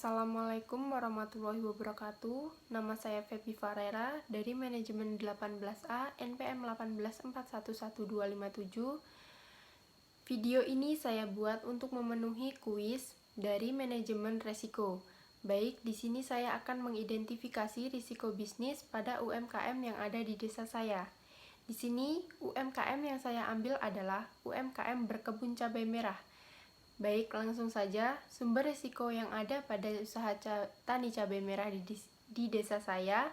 Assalamualaikum warahmatullahi wabarakatuh. Nama saya Feby Farera dari Manajemen 18A NPM 184111257. Video ini saya buat untuk memenuhi kuis dari manajemen resiko. Baik, di sini saya akan mengidentifikasi risiko bisnis pada UMKM yang ada di desa saya. Di sini UMKM yang saya ambil adalah UMKM berkebun cabai merah. Baik, langsung saja, sumber risiko yang ada pada usaha tani cabai merah di desa saya,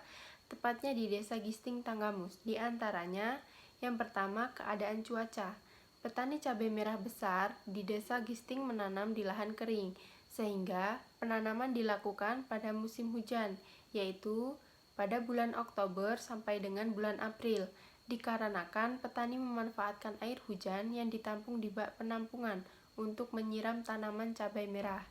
tepatnya di desa Gisting Tanggamus. Di antaranya, yang pertama, keadaan cuaca. Petani cabai merah besar di desa Gisting menanam di lahan kering, sehingga penanaman dilakukan pada musim hujan, yaitu pada bulan Oktober sampai dengan bulan April, dikarenakan petani memanfaatkan air hujan yang ditampung di bak penampungan untuk menyiram tanaman cabai merah.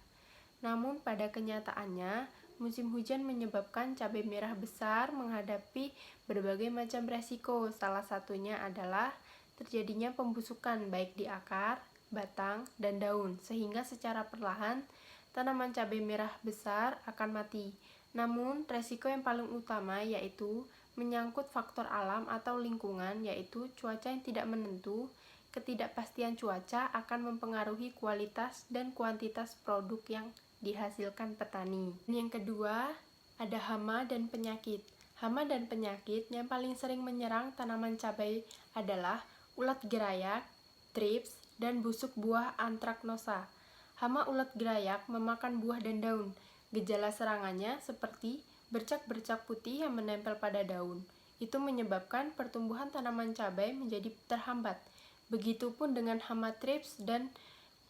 Namun pada kenyataannya, musim hujan menyebabkan cabai merah besar menghadapi berbagai macam resiko. Salah satunya adalah terjadinya pembusukan baik di akar, batang, dan daun, sehingga secara perlahan tanaman cabai merah besar akan mati. Namun, resiko yang paling utama yaitu menyangkut faktor alam atau lingkungan, yaitu cuaca yang tidak menentu. Ketidakpastian cuaca akan mempengaruhi kualitas dan kuantitas produk yang dihasilkan petani. Yang kedua, ada hama dan penyakit. Hama dan penyakit yang paling sering menyerang tanaman cabai adalah ulat gerayak, thrips, dan busuk buah antraknosa. Hama ulat gerayak memakan buah dan daun. Gejala serangannya seperti bercak-bercak putih yang menempel pada daun. Itu menyebabkan pertumbuhan tanaman cabai menjadi terhambat. Begitupun dengan hama thrips dan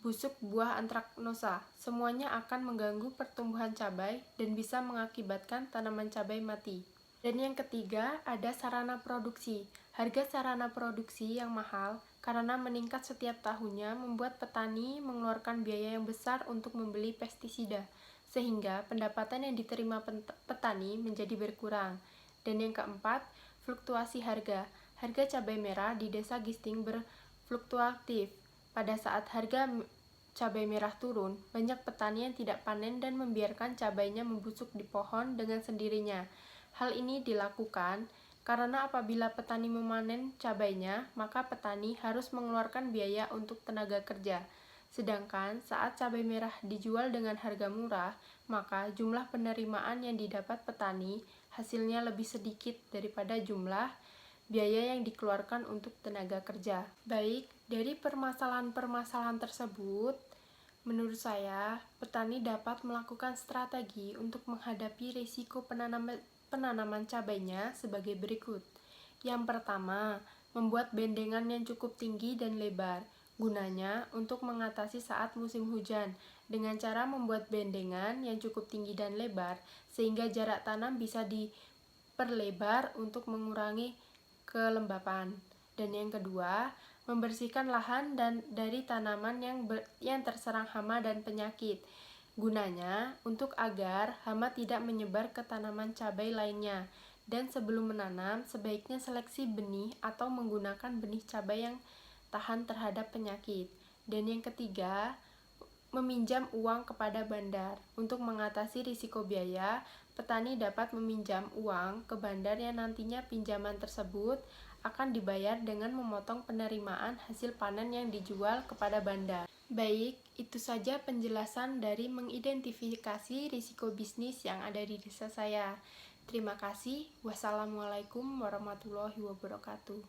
busuk buah antraknosa. Semuanya akan mengganggu pertumbuhan cabai dan bisa mengakibatkan tanaman cabai mati. Dan yang ketiga, ada sarana produksi. Harga sarana produksi yang mahal karena meningkat setiap tahunnya membuat petani mengeluarkan biaya yang besar untuk membeli pestisida, sehingga pendapatan yang diterima petani menjadi berkurang. Dan yang keempat, fluktuasi harga. Harga cabai merah di desa Gisting berfluktuatif. Pada saat harga cabai merah turun, banyak petani yang tidak panen dan membiarkan cabainya membusuk di pohon dengan sendirinya. Hal ini dilakukan karena apabila petani memanen cabainya, maka petani harus mengeluarkan biaya untuk tenaga kerja. Sedangkan saat cabai merah dijual dengan harga murah, maka jumlah penerimaan yang didapat petani hasilnya lebih sedikit daripada jumlah biaya yang dikeluarkan untuk tenaga kerja. Baik, dari permasalahan-permasalahan tersebut, menurut saya, petani dapat melakukan strategi untuk menghadapi risiko penanaman cabainya sebagai berikut. Yang pertama, membuat bendengan yang cukup tinggi dan lebar, gunanya untuk mengatasi saat musim hujan, dengan cara membuat bendengan yang cukup tinggi dan lebar, sehingga jarak tanam bisa diperlebar untuk mengurangi kelembapan. Dan yang kedua, membersihkan lahan dari tanaman yang terserang hama dan penyakit. Gunanya untuk agar hama tidak menyebar ke tanaman cabai lainnya. Dan sebelum menanam, sebaiknya seleksi benih atau menggunakan benih cabai yang tahan terhadap penyakit. Dan yang ketiga, meminjam uang kepada bandar. Untuk mengatasi risiko biaya, petani dapat meminjam uang ke bandar yang nantinya pinjaman tersebut akan dibayar dengan memotong penerimaan hasil panen yang dijual kepada bandar. Baik, itu saja penjelasan dari mengidentifikasi risiko bisnis yang ada di desa saya. Terima kasih. Wassalamualaikum warahmatullahi wabarakatuh.